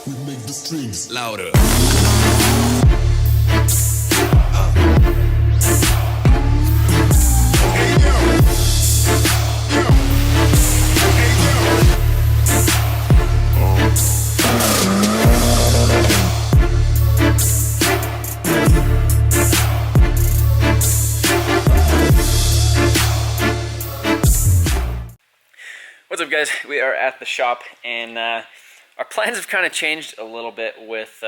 We make the strings louder. What's up, guys? We are at the shop, and our plans have kind of changed a little bit with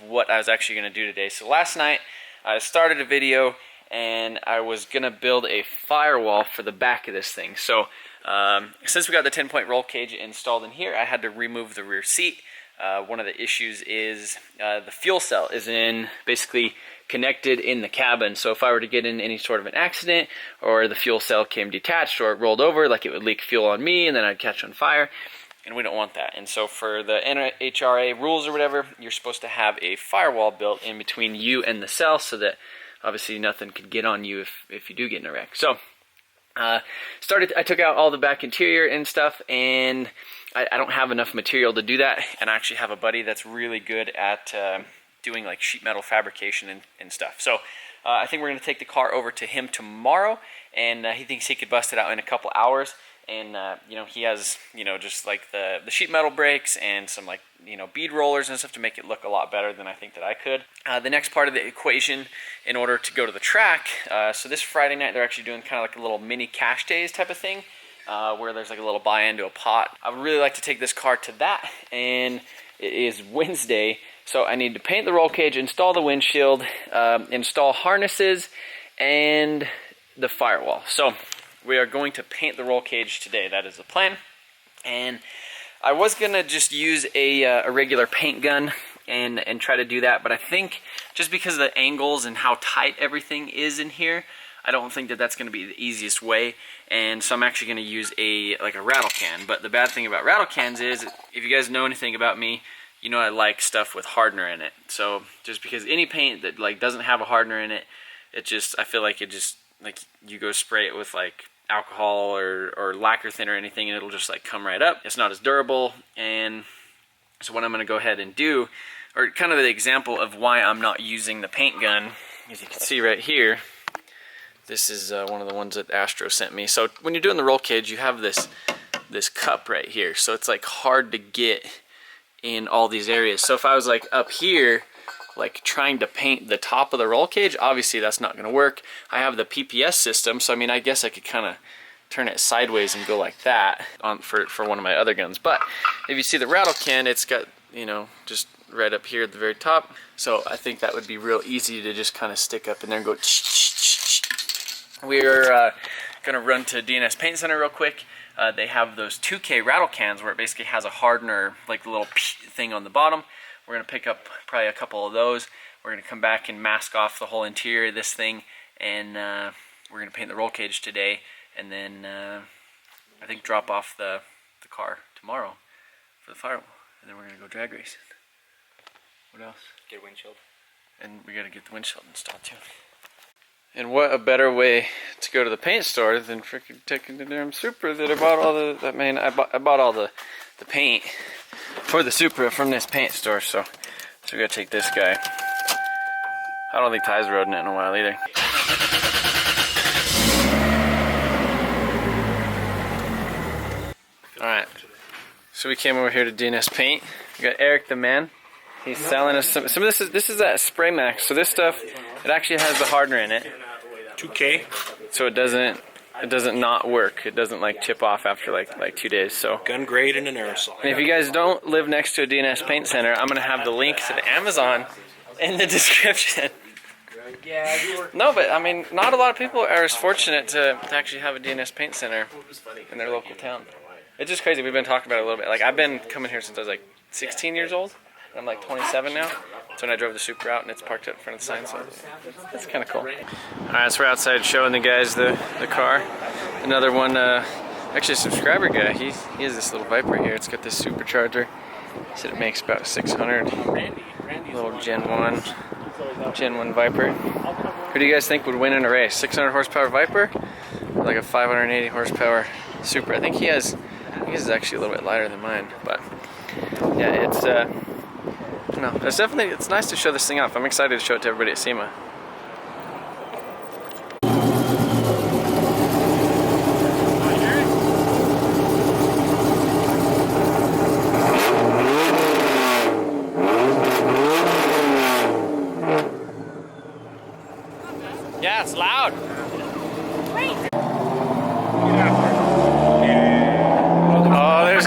what I was actually going to do today. So last night I started a video and I was going to build a firewall for the back of this thing. So since we got the 10-point roll cage installed in here, I had to remove the rear seat. One of the issues is the fuel cell is basically connected in the cabin, so if I were to get in any sort of an accident, or the fuel cell came detached or it rolled over, like, it would leak fuel on me and then I'd catch on fire, and we don't want that. And so for the NHRA rules or whatever, you're supposed to have a firewall built in between you and the cell, so that obviously nothing could get on you if you do get in a wreck. So I took out all the back interior and stuff, and I don't have enough material to do that, and I actually have a buddy that's really good at doing like sheet metal fabrication and stuff. So I think we're going to take the car over to him tomorrow, and he thinks he could bust it out in a couple hours. And you know, he has, you know, just like the sheet metal brakes and some, like, you know, bead rollers and stuff to make it look a lot better than I think that I could. The next part of the equation in order to go to the track, so this Friday night they're actually doing kind of like a little mini cash days type of thing, where there's like a little buy-in to a pot. I would really like to take this car to that, and it is Wednesday, so I need to paint the roll cage, install the windshield, install harnesses, and the firewall. So we are going to paint the roll cage today. That is the plan. And I was gonna just use a regular paint gun and try to do that, but I think just because of the angles and how tight everything is in here, I don't think that that's going to be the easiest way, and so I'm actually going to use a rattle can. But the bad thing about rattle cans is, if you guys know anything about me, you know I like stuff with hardener in it. So just because any paint that like doesn't have a hardener in it, I feel like it just, like, you go spray it with like alcohol or lacquer thinner or anything, and it'll just like come right up. It's not as durable. And so what I'm going to go ahead and do, or kind of the example of why I'm not using the paint gun, as you can see right here. This is one of the ones that Astro sent me. So when you're doing the roll cage, you have this cup right here. So it's like hard to get in all these areas. So if I was like up here, like trying to paint the top of the roll cage, obviously that's not gonna work. I have the PPS system, so I mean, I guess I could kind of turn it sideways and go like that for one of my other guns. But if you see the rattle can, it's got, you know, just right up here at the very top. So I think that would be real easy to just kind of stick up in there and go. We're gonna run to DNS Paint Center real quick. They have those 2K rattle cans where it basically has a hardener, like the little thing on the bottom. We're gonna pick up probably a couple of those. We're gonna come back and mask off the whole interior of this thing, and we're gonna paint the roll cage today, and then I think drop off the car tomorrow for the firewall, and then we're gonna go drag racing. What else? Get a windshield. And we gotta get the windshield installed too. And what a better way to go to the paint store than freaking taking the damn Supra that I bought all I bought all the paint for the Supra from this paint store. So we gotta take this guy. I don't think Ty's rode in it in a while either. Alright, so we came over here to DNS Paint. We got Eric the man. He's selling us some of this is that Spray Max. So this stuff, it actually has the hardener in it. 2K. So it doesn't not work. It doesn't like chip off after like 2 days. So Gun grade and an aerosol. and if you guys don't live next to a DNS Paint Center, I'm gonna have the link to the Amazon in the description. No, but I mean, not a lot of people are as fortunate to actually have a DNS Paint Center in their local town. It's just crazy. We've been talking about it a little bit. Like, I've been coming here since I was like 16 years old. I'm like 27 now. So when I drove the Supra out, and it's parked up in front of the sign, so that's kind of cool. Alright, so we're outside showing the guys the car. Another one, actually a subscriber guy, he has this little Viper here. It's got this supercharger. He said it makes about 600. Little Gen 1 Viper. Who do you guys think would win in a race? 600 horsepower Viper? Or like a 580 horsepower Supra? I think his is actually a little bit lighter than mine, but yeah, No, it's nice to show this thing off. I'm excited to show it to everybody at SEMA. Yeah, it's loud. Wait. Oh, there's...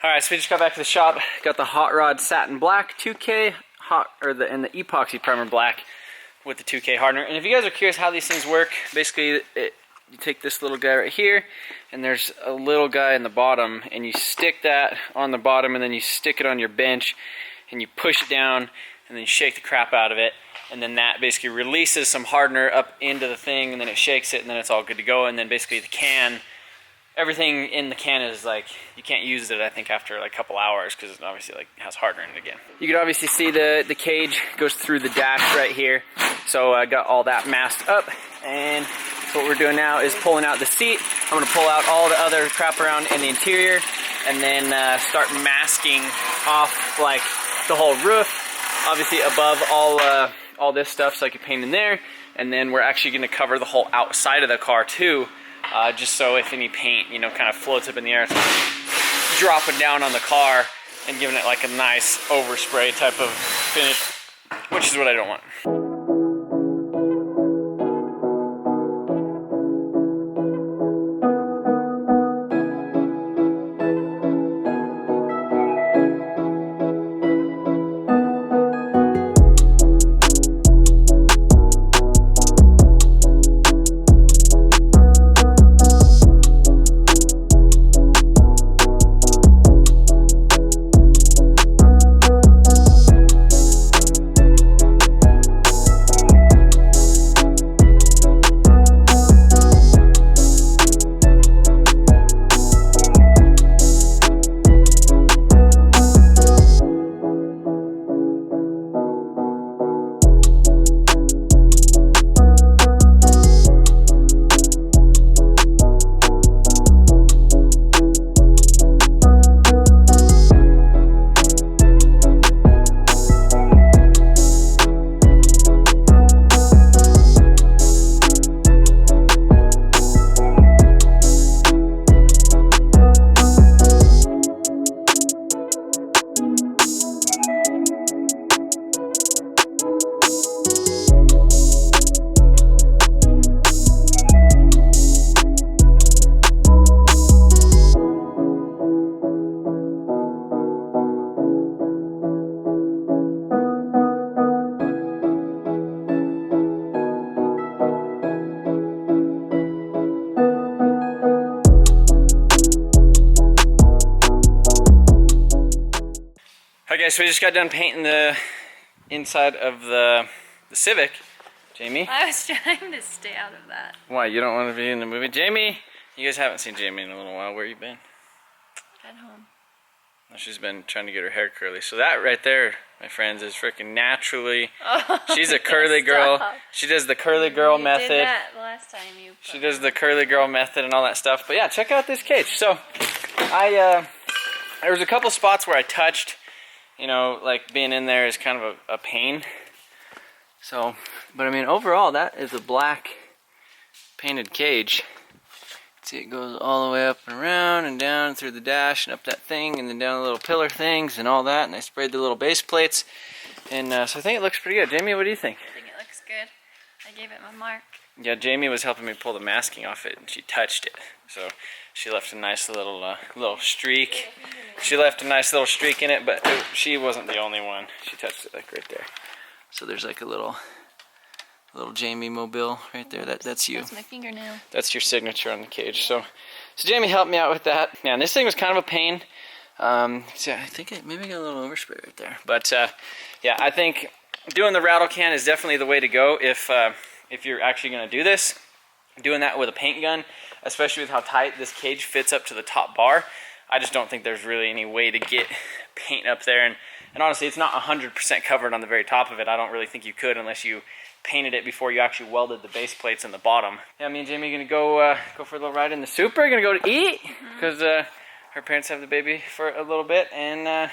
Alright, so we just got back to the shop. Got the hot rod satin black 2K and the epoxy primer black with the 2K hardener. And if you guys are curious how these things work, basically you take this little guy right here, and there's a little guy in the bottom, and you stick that on the bottom, and then you stick it on your bench, and you push it down, and then you shake the crap out of it, and then that basically releases some hardener up into the thing, and then it shakes it, and then it's all good to go. And then basically the can, everything in the can is like, you can't use it, I think, after like a couple hours, because it obviously like has hardener in it again. You can obviously see the cage goes through the dash right here. So I got all that masked up, and so what we're doing now is pulling out the seat. I'm gonna pull out all the other crap around in the interior, and then start masking off like the whole roof. Obviously above all this stuff, so I can paint in there. And then we're actually gonna cover the whole outside of the car too, just so if any paint, you know, kind of floats up in the air, it's dropping down on the car and giving it like a nice overspray type of finish, which is what I don't want. Okay, so we just got done painting the inside of the Civic. Jamie? I was trying to stay out of that. Why, you don't want to be in the movie? Jamie! You guys haven't seen Jamie in a little while. Where you been? At home. Well, she's been trying to get her hair curly. So that right there, my friends, is freaking naturally. Oh, She's a curly girl. stop. She does the curly girl method. You did that last time you put She does the curly girl method and all that stuff. But yeah, check out this cage. So there was a couple spots where I touched, you know, like being in there is kind of a pain. So, but I mean, overall, that is a black painted cage. See, it goes all the way up and around and down through the dash and up that thing and then down the little pillar things and all that. And I sprayed the little base plates. And so I think it looks pretty good. Jamie, what do you think? I think it looks good. I gave it my mark. Yeah, Jamie was helping me pull the masking off it, and she touched it. So she left a nice little streak. She left a nice little streak in it, but she wasn't the only one. She touched it like right there. So there's like a little Jamie Mobile right there. That's you. That's my fingernail. That's your signature on the cage. So Jamie helped me out with that. Yeah, and this thing was kind of a pain. So I think maybe I got a little overspray right there. But yeah, I think doing the rattle can is definitely the way to go if you're actually going to do this. Doing that with a paint gun, especially with how tight this cage fits up to the top bar, I just don't think there's really any way to get paint up there. And honestly, it's not 100% covered on the very top of it. I don't really think you could unless you painted it before you actually welded the base plates in the bottom. Yeah, me and Jamie are gonna go for a little ride in the Super. Gonna go to eat because her parents have the baby for a little bit, and I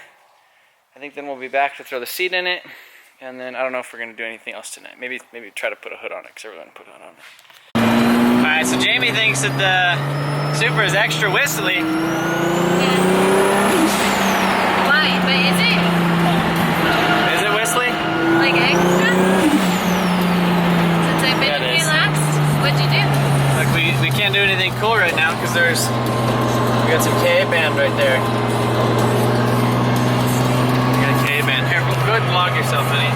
think then we'll be back to throw the seat in it. And then I don't know if we're gonna do anything else tonight. Maybe try to put a hood on it because everyone put a hood on it. All right, so Jamie thinks that the Super is extra whistly. Yeah. Why? But is it? Is it whistly? Like extra? Since I've been here last, what'd you do? Like we can't do anything cool right now because we got some K band right there. We got a K band here. Go ahead and vlog yourself, honey.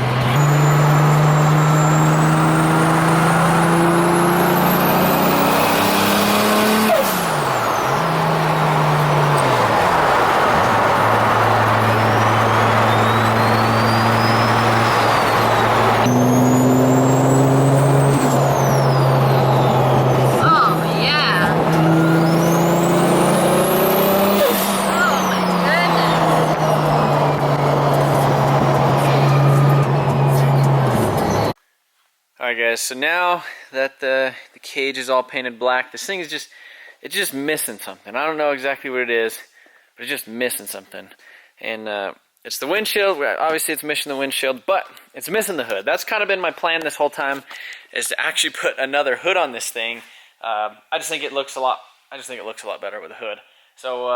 Alright guys, so now that the cage is all painted black, this thing is it's just missing something. I don't know exactly what it is, but it's just missing something. And it's the windshield. Obviously it's missing the windshield, but it's missing the hood. That's kind of been my plan this whole time, is to actually put another hood on this thing. I just think it looks a lot better with a hood. So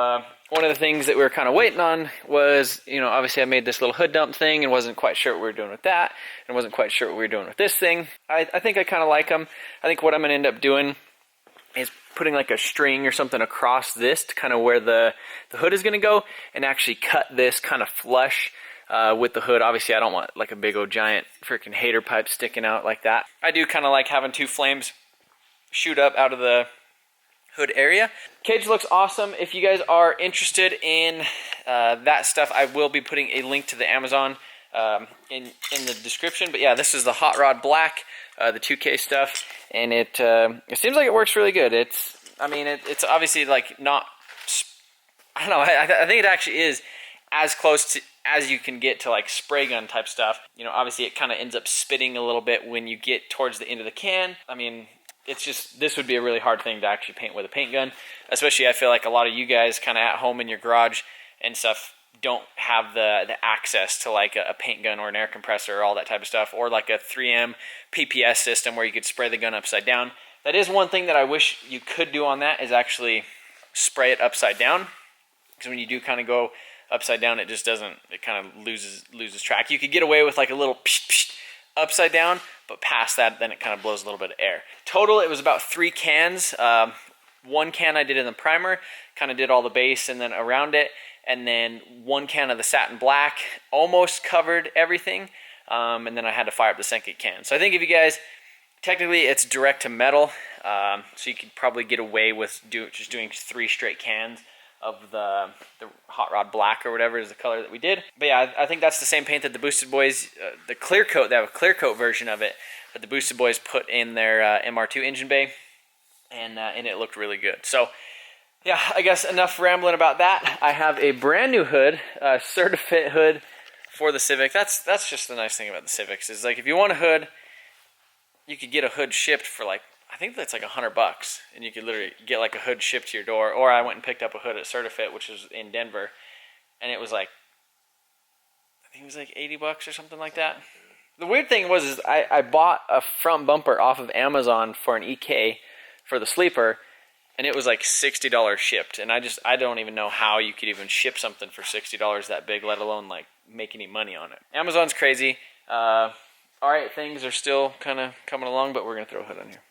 one of the things that we were kind of waiting on was, obviously I made this little hood dump thing and wasn't quite sure what we were doing with that, and wasn't quite sure what we were doing with this thing. I think I kind of like them. I think what I'm going to end up doing is putting like a string or something across this to kind of where the hood is going to go, and actually cut this kind of flush with the hood. Obviously I don't want like a big old giant freaking hater pipe sticking out like that. I do kind of like having two flames shoot up out of the hood area. Cage looks awesome. If you guys are interested in that stuff, I will be putting a link to the Amazon in the description. But yeah, this is the Hot Rod Black, the 2K stuff, and it seems like it works really good. It's obviously like not, I don't know, I think it actually is as close to as you can get to like spray gun type stuff. Obviously it kind of ends up spitting a little bit when you get towards the end of the can. I mean, it's just, this would be a really hard thing to actually paint with a paint gun. Especially I feel like a lot of you guys kind of at home in your garage and stuff don't have the access to like a paint gun or an air compressor or all that type of stuff, or like a 3M PPS system where you could spray the gun upside down. That is one thing that I wish you could do on that, is actually spray it upside down. Because when you do kind of go upside down, it just doesn't, it kind of loses track. You could get away with like a little psh, psh, upside down, but past that, then it kind of blows a little bit of air. Total, it was about 3 cans. One can I did in the primer, kind of did all the base and then around it, and then 1 can of the satin black, almost covered everything, and then I had to fire up the second can. So I think if you guys, technically it's direct to metal, so you could probably get away with just doing 3 straight cans of the Hot Rod Black or whatever is the color that we did. But yeah, I think that's the same paint that the Boostedboiz, the clear coat, they have a clear coat version of it that the Boostedboiz put in their MR2 engine bay, and it looked really good. So yeah, I guess enough rambling about that. I have a brand new hood, Certifit hood for the Civic. That's just the nice thing about the Civics, is like if you want a hood, you could get a hood shipped for like, I think that's like $100, and you could literally get like a hood shipped to your door. Or I went and picked up a hood at Certifit, which was in Denver, and it was like, I think it was like $80 or something like that. The weird thing was I bought a front bumper off of Amazon for an EK for the sleeper, and it was like $60 shipped. And I don't even know how you could even ship something for $60 that big, let alone like make any money on it. Amazon's crazy. All right, things are still kind of coming along, but we're gonna throw a hood on here.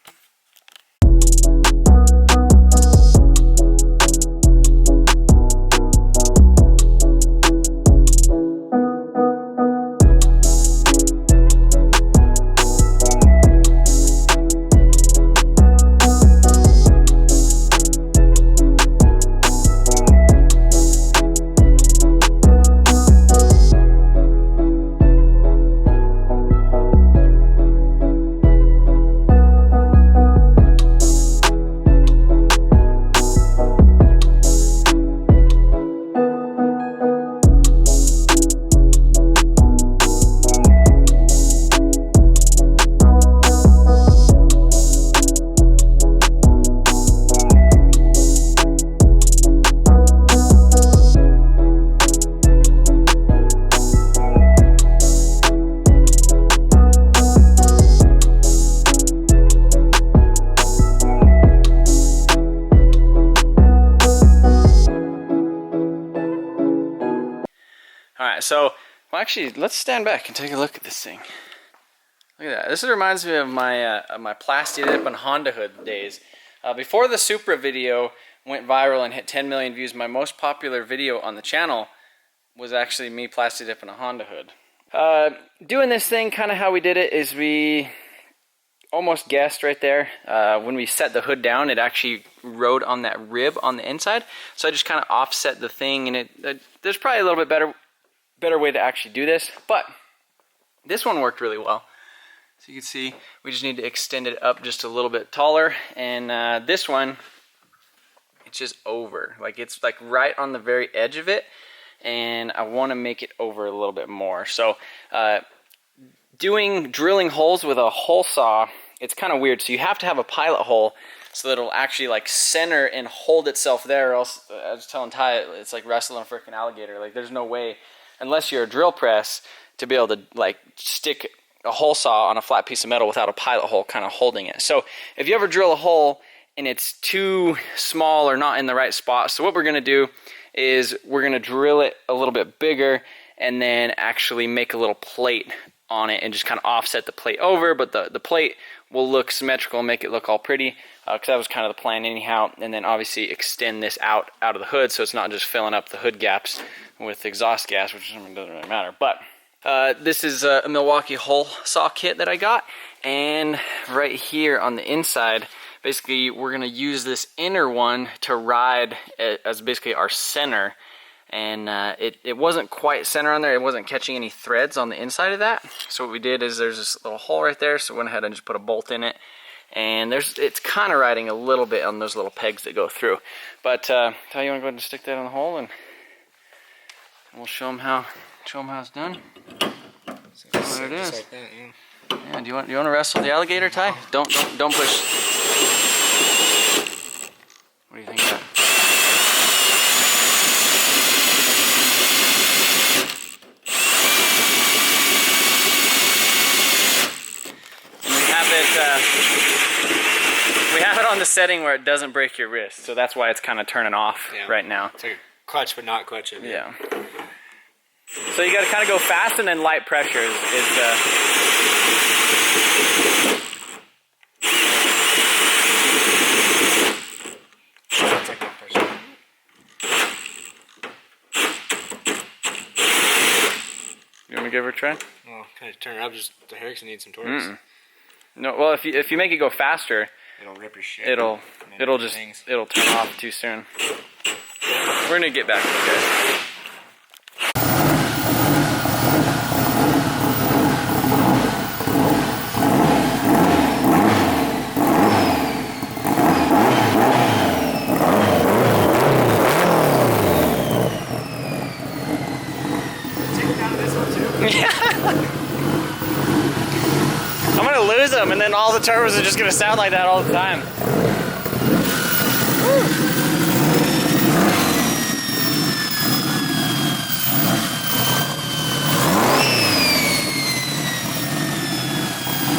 so, well, actually, let's stand back and take a look at this thing. Look at that. This reminds me of my plastic dip on Honda hood days. Before the Supra video went viral and hit 10 million views, my most popular video on the channel was actually me plastic dipping a Honda hood. Doing this thing, kind of how we did it is we almost guessed right there. When we set the hood down, it actually rode on that rib on the inside. So I just kind of offset the thing, and there's probably a little bit better way to actually do this, but this one worked really well. So you can see we just need to extend it up just a little bit taller, and this one, it's just over. Like, it's like right on the very edge of it, and I want to make it over a little bit more. So drilling holes with a hole saw, it's kind of weird. So you have to have a pilot hole so that it'll actually like center and hold itself there, or else, I was telling Ty, it's like wrestling a freaking alligator. Like, there's no way, unless you're a drill press, to be able to like stick a hole saw on a flat piece of metal without a pilot hole kind of holding it. So if you ever drill a hole and it's too small or not in the right spot, so what we're going to do is we're going to drill it a little bit bigger and then actually make a little plate on it and just kind of offset the plate over, but the plate will look symmetrical and make it look all pretty, because that was kind of the plan anyhow. And then obviously extend this out of the hood so it's not just filling up the hood gaps with exhaust gas, which doesn't really matter. But this is a Milwaukee hole saw kit that I got, and right here on the inside, basically we're going to use this inner one to ride as basically our center, and it wasn't quite center on there. It wasn't catching any threads on the inside of that. So what we did is there's this little hole right there, so we went ahead and just put a bolt in it, and it's kind of riding a little bit on those little pegs that go through. But Ty, you want to go ahead and stick that on the hole, and we'll show them how it's done. There it is. Like that, yeah. Yeah, do you want to wrestle the alligator, Ty? Don't push. What do you think of that? And we have it on the setting where it doesn't break your wrist, so that's why it's kind of turning off right now. It's like a clutch but not clutching. Yeah. So you got to kind of go fast and then light pressure is You want me to give her a try? Well, kind of turn it up. Just the Harrison needs some torques. No. Well, if you make it go faster, It'll rip your shit. it'll turn off too soon. We're gonna get back to it, guys. I'm gonna lose them, and then all the turbos are just gonna sound like that all the time.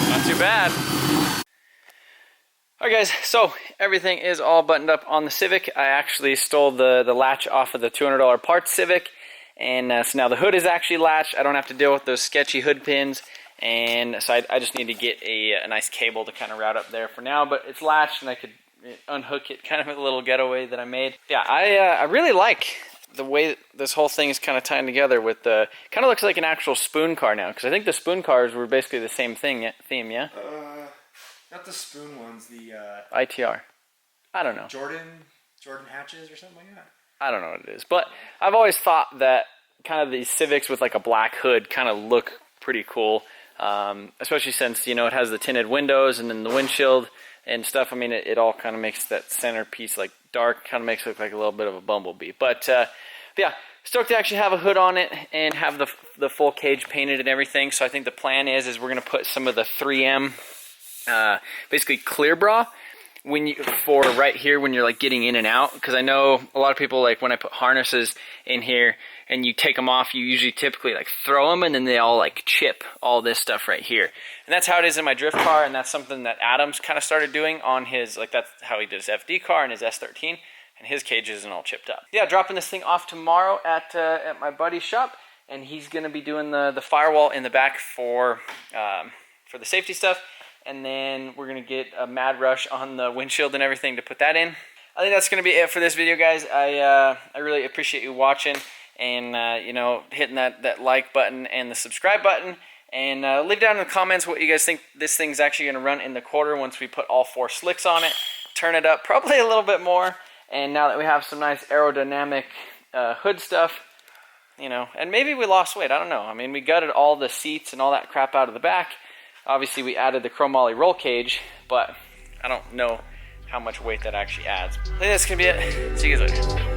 Not too bad. Alright guys, so everything is all buttoned up on the Civic. I actually stole the latch off of the $200 parts Civic. And so now the hood is actually latched. I don't have to deal with those sketchy hood pins, and so I just need to get a nice cable to kind of route up there for now. But it's latched, and I could unhook it, kind of a little getaway that I made. Yeah, I really like the way this whole thing is kind of tying together with the kind of looks like an actual spoon car now, because I think the spoon cars were basically the same theme, yeah. Not the spoon ones, the ITR. I don't know. Jordan hatches or something like that. I don't know what it is, but I've always thought that kind of these Civics with like a black hood kind of look pretty cool, especially since, you know, it has the tinted windows and then the windshield and stuff. I mean, it all kind of makes that center piece like dark, kind of makes it look like a little bit of a bumblebee. But yeah, stoked to actually have a hood on it and have the full cage painted and everything. So I think the plan is we're going to put some of the 3M basically clear bra for right here when you're like getting in and out, because I know a lot of people, like when I put harnesses in here and you take them off, you usually typically like throw them and then they all like chip all this stuff right here. And that's how it is in my drift car, and that's something that Adam's kind of started doing on his, like that's how he did his FD car and his S13, and his cage isn't all chipped up. Yeah, dropping this thing off tomorrow at my buddy's shop, and he's going to be doing the firewall in the back for the safety stuff. And then we're going to get a mad rush on the windshield and everything to put that in. I think that's going to be it for this video, guys. I really appreciate you watching and, you know, hitting that like button and the subscribe button. And leave down in the comments what you guys think this thing's actually going to run in the quarter once we put all 4 slicks on it. Turn it up probably a little bit more. And now that we have some nice aerodynamic hood stuff, you know, and maybe we lost weight. I don't know. I mean, we gutted all the seats and all that crap out of the back. Obviously, we added the chromoly roll cage, but I don't know how much weight that actually adds. I think that's going to be it. See you guys later.